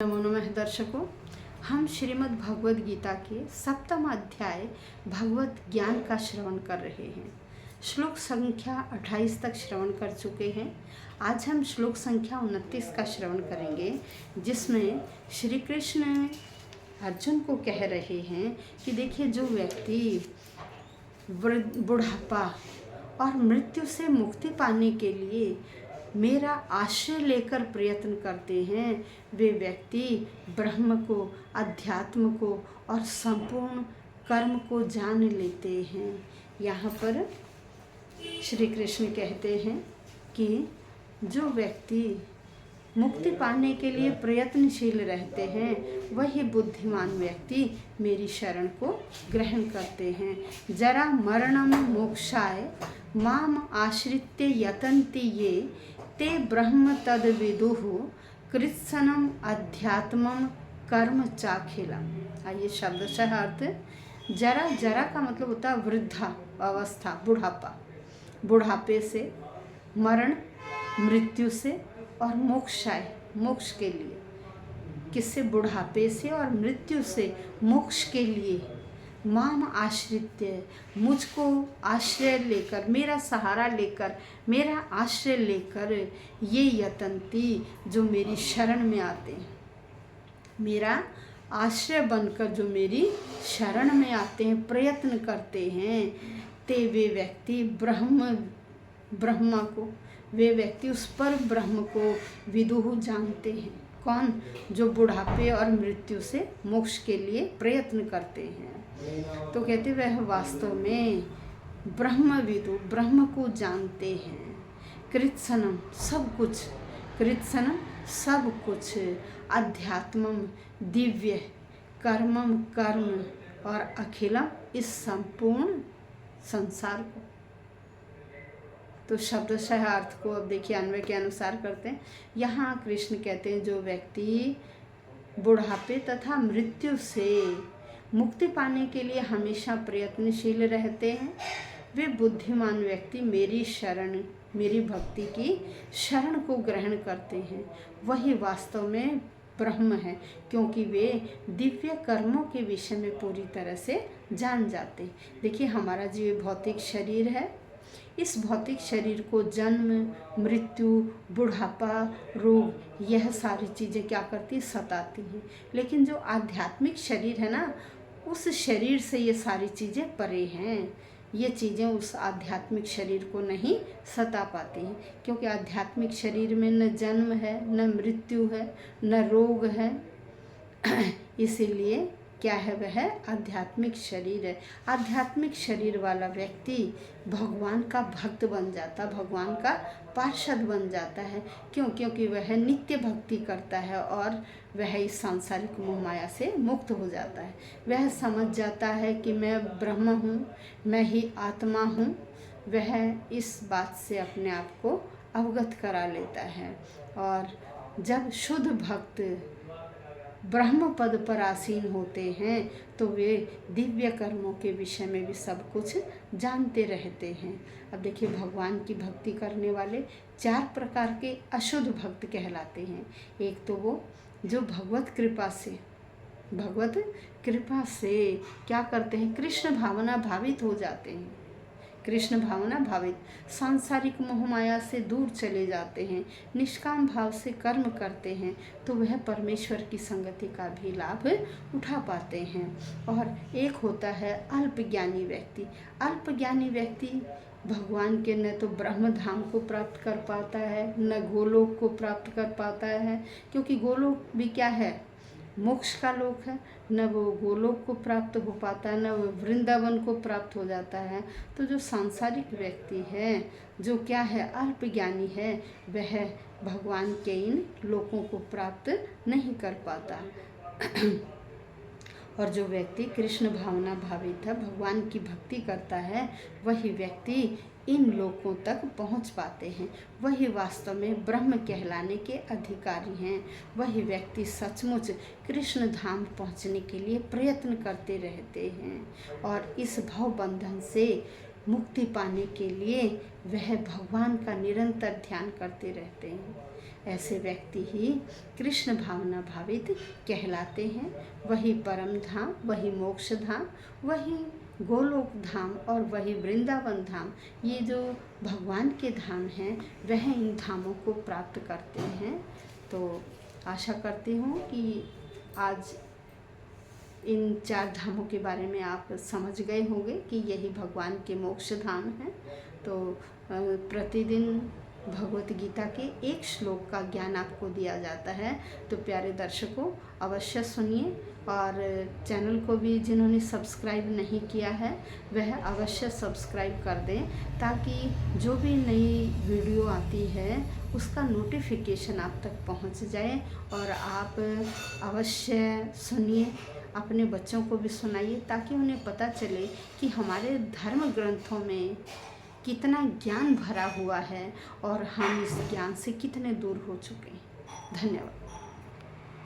नमो नमः दर्शकों, हम श्रीमद् भगवद गीता के 7वां अध्याय भगवत ज्ञान का श्रवण कर रहे हैं। श्लोक संख्या 28 तक श्रवण कर चुके हैं। आज हम श्लोक संख्या 29 का श्रवण करेंगे, जिसमें श्री कृष्ण अर्जुन को कह रहे हैं कि देखिए, जो व्यक्ति बुढ़ापा और मृत्यु से मुक्ति पाने के लिए मेरा आश्रय लेकर प्रयत्न करते हैं, वे व्यक्ति ब्रह्म को, अध्यात्म को और संपूर्ण कर्म को जान लेते हैं। यहाँ पर श्री कृष्ण कहते हैं कि जो व्यक्ति मुक्ति पाने के लिए प्रयत्नशील रहते हैं, वही बुद्धिमान व्यक्ति मेरी शरण को ग्रहण करते हैं। जरा मरणम मोक्षाय माम आश्रित्य यतन्ति ये ते ब्रह्म तद विदुः कृत्सनम अध्यात्मम कर्म चाखिलम। आइए शब्दशः अर्थ। जरा, जरा का मतलब होता है वृद्धा अवस्था, बुढ़ापा, बुढ़ापे से, मरण मृत्यु से और मोक्षाय मोक्ष के लिए। किससे? बुढ़ापे से और मृत्यु से मोक्ष के लिए। माम आश्रित्य, मुझको आश्रय लेकर, मेरा सहारा लेकर, मेरा आश्रय लेकर, ये यतन्ति, जो मेरी शरण में आते हैं, मेरा आश्रय बनकर जो मेरी शरण में आते हैं, प्रयत्न करते हैं, ते वे व्यक्ति ब्रह्मा को, वे व्यक्ति उस पर ब्रह्म को विदुः जानते हैं। कौन? जो बुढ़ापे और मृत्यु से मोक्ष के लिए प्रयत्न करते हैं। तो कहते वह वास्तव में ब्रह्मविदु, ब्रह्म को जानते हैं। कृत्सनम, सब कुछ, कृत्सनम सब कुछ, अध्यात्मम दिव्य, कर्मम कर्म और अखिलम इस संपूर्ण संसार को। तो शब्दशः अर्थ को अब देखिए अन्वय के अनुसार करते हैं। यहाँ कृष्ण कहते हैं जो व्यक्ति बुढ़ापे तथा मृत्यु से मुक्ति पाने के लिए हमेशा प्रयत्नशील रहते हैं, वे बुद्धिमान व्यक्ति मेरी शरण, मेरी भक्ति की शरण को ग्रहण करते हैं। वही वास्तव में ब्रह्म है, क्योंकि वे दिव्य कर्मों के विषय में पूरी तरह से जान जाते हैं। देखिए, हमारा जो भौतिक शरीर है, इस भौतिक शरीर को जन्म, मृत्यु, बुढ़ापा, रोग, यह सारी चीज़ें क्या करती? सताती हैं। लेकिन जो आध्यात्मिक शरीर है ना, उस शरीर से ये सारी चीज़ें परे हैं। ये चीज़ें उस आध्यात्मिक शरीर को नहीं सता पाती हैं, क्योंकि आध्यात्मिक शरीर में न जन्म है, न मृत्यु है, न रोग है। इसीलिए क्या है? वह आध्यात्मिक शरीर है। आध्यात्मिक शरीर वाला व्यक्ति भगवान का भक्त बन जाता, भगवान का पार्षद बन जाता है। क्यों? क्योंकि वह नित्य भक्ति करता है और वह इस सांसारिक मोह माया से मुक्त हो जाता है। वह समझ जाता है कि मैं ब्रह्म हूँ, मैं ही आत्मा हूँ। वह इस बात से अपने आप को अवगत करा लेता है। और जब शुद्ध भक्त ब्रह्म पद पर आसीन होते हैं, तो वे दिव्य कर्मों के विषय में भी सब कुछ जानते रहते हैं। अब देखिए, भगवान की भक्ति करने वाले 4 प्रकार के अशुद्ध भक्त कहलाते हैं। एक तो वो जो भगवत कृपा से क्या करते हैं? कृष्ण भावना भावित हो जाते हैं। कृष्ण भावना भावित, सांसारिक मोह माया से दूर चले जाते हैं, निष्काम भाव से कर्म करते हैं, तो वह परमेश्वर की संगति का भी लाभ उठा पाते हैं। और एक होता है अल्पज्ञानी व्यक्ति। अल्पज्ञानी व्यक्ति भगवान के न तो ब्रह्म धाम को प्राप्त कर पाता है, न गोलोक को प्राप्त कर पाता है, क्योंकि गोलोक भी क्या है? मोक्ष का लोक है। न वो गोलोक को प्राप्त हो पाता है, न वो वृंदावन को प्राप्त हो जाता है। तो जो सांसारिक व्यक्ति है, जो क्या है? अल्पज्ञानी है, वह भगवान के इन लोकों को प्राप्त नहीं कर पाता। और जो व्यक्ति कृष्ण भावना भावित है, भगवान की भक्ति करता है, वही व्यक्ति इन लोकों तक पहुंच पाते हैं। वही वास्तव में ब्रह्म कहलाने के अधिकारी हैं। वही व्यक्ति सचमुच कृष्ण धाम पहुंचने के लिए प्रयत्न करते रहते हैं और इस भव बंधन से मुक्ति पाने के लिए वह भगवान का निरंतर ध्यान करते रहते हैं। ऐसे व्यक्ति ही कृष्ण भावना भावित कहलाते हैं। वही परम धाम, वही मोक्ष धाम, वही गोलोक धाम और वही वृंदावन धाम, ये जो भगवान के धाम हैं वह इन धामों को प्राप्त करते हैं। तो आशा करती हूँ कि आज इन 4 धामों के बारे में आप समझ गए होंगे कि यही भगवान के मोक्ष धाम हैं। तो प्रतिदिन भगवत गीता के एक श्लोक का ज्ञान आपको दिया जाता है। तो प्यारे दर्शकों, अवश्य सुनिए और चैनल को भी जिन्होंने सब्सक्राइब नहीं किया है वह अवश्य सब्सक्राइब कर दें, ताकि जो भी नई वीडियो आती है उसका नोटिफिकेशन आप तक पहुंच जाए। और आप अवश्य सुनिए, अपने बच्चों को भी सुनाइए, ताकि उन्हें पता चले कि हमारे धर्म ग्रंथों में कितना ज्ञान भरा हुआ है और हम इस ज्ञान से कितने दूर हो चुके हैं। धन्यवाद।